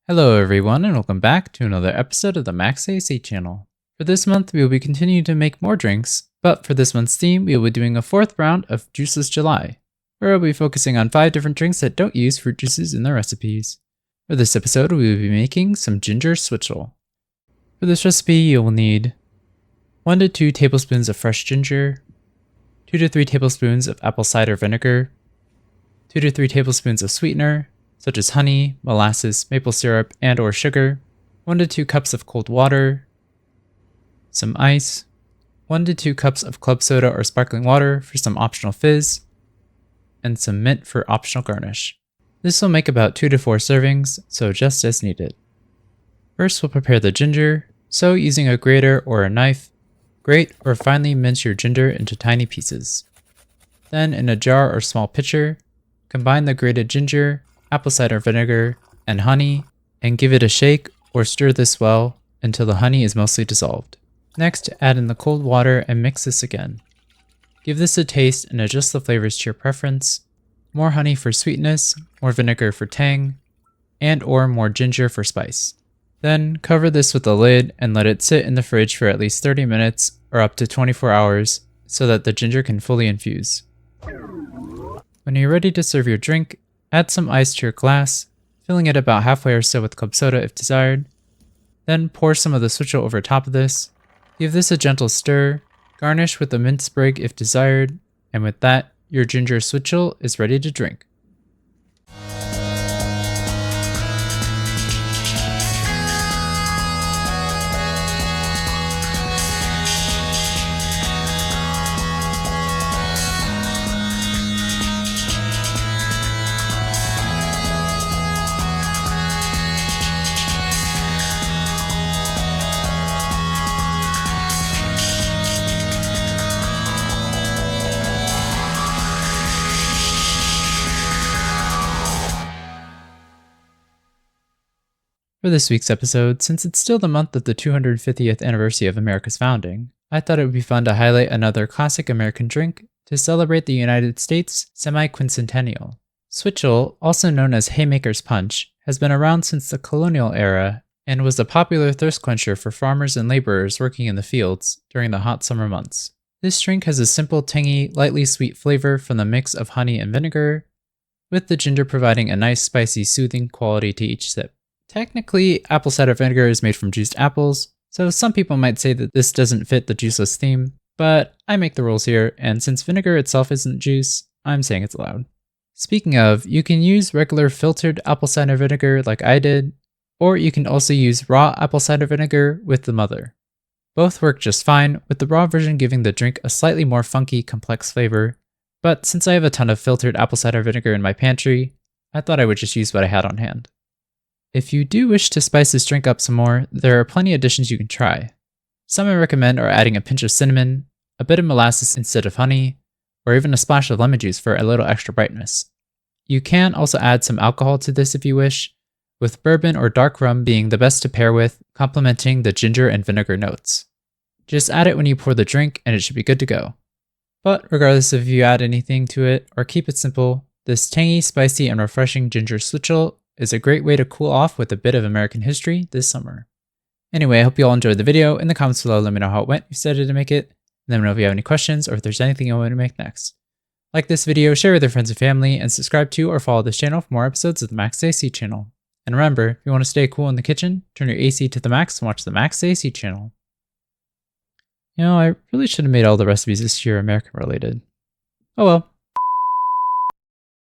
Hello everyone and welcome back to another episode of the Max AC channel. For this month we will be continuing to make more drinks, but for this month's theme we will be doing a fourth round of Juiceless July, where we'll be focusing on 5 different drinks that don't use fruit juices in their recipes. For this episode we will be making some Ginger Switchel. For this recipe you will need 1 to 2 tablespoons of fresh ginger, 2 to 3 tablespoons of apple cider vinegar, 2 to 3 tablespoons of sweetener, such as honey, molasses, maple syrup, and or sugar, 1 to 2 cups of cold water, some ice, 1 to 2 cups of club soda or sparkling water for some optional fizz, and some mint for optional garnish. This will make about 2 to 4 servings, so just as needed. First we'll prepare the ginger, so using a grater or a knife, grate or finely mince your ginger into tiny pieces. Then in a jar or small pitcher, combine the grated ginger, apple cider vinegar, and honey, and give it a shake or stir this well until the honey is mostly dissolved. Next, add in the cold water and mix this again. Give this a taste and adjust the flavors to your preference. More honey for sweetness, more vinegar for tang, and or more ginger for spice. Then cover this with a lid and let it sit in the fridge for at least 30 minutes or up to 24 hours so that the ginger can fully infuse. When you're ready to serve your drink, add some ice to your glass, filling it about halfway or so with club soda if desired. Then pour some of the switchel over top of this. Give this a gentle stir, garnish with a mint sprig if desired, and with that, your ginger switchel is ready to drink. For this week's episode, since it's still the month of the 250th anniversary of America's founding, I thought it would be fun to highlight another classic American drink to celebrate the United States semi-quincentennial. Switchel, also known as Haymaker's Punch, has been around since the colonial era and was a popular thirst quencher for farmers and laborers working in the fields during the hot summer months. This drink has a simple, tangy, lightly sweet flavor from the mix of honey and vinegar, with the ginger providing a nice, spicy, soothing quality to each sip. Technically, apple cider vinegar is made from juiced apples, so some people might say that this doesn't fit the juiceless theme, but I make the rules here, and since vinegar itself isn't juice, I'm saying it's allowed. Speaking of, you can use regular filtered apple cider vinegar like I did, or you can also use raw apple cider vinegar with the mother. Both work just fine, with the raw version giving the drink a slightly more funky, complex flavor, but since I have a ton of filtered apple cider vinegar in my pantry, I thought I would just use what I had on hand. If you do wish to spice this drink up some more, there are plenty of additions you can try. Some I recommend are adding a pinch of cinnamon, a bit of molasses instead of honey, or even a splash of lemon juice for a little extra brightness. You can also add some alcohol to this if you wish, with bourbon or dark rum being the best to pair with, complementing the ginger and vinegar notes. Just add it when you pour the drink and it should be good to go. But regardless if you add anything to it or keep it simple, this tangy, spicy, and refreshing ginger switchel is a great way to cool off with a bit of American history this summer. Anyway, I hope you all enjoyed the video. In the comments below, let me know how it went if you decided to make it, and let me know if you have any questions or if there's anything you want me to make next. Like this video, share with your friends and family, and subscribe to or follow this channel for more episodes of the Max AC channel. And remember, if you want to stay cool in the kitchen, turn your AC to the max and watch the Max AC channel. You know, I really should have made all the recipes this year American related. Oh well.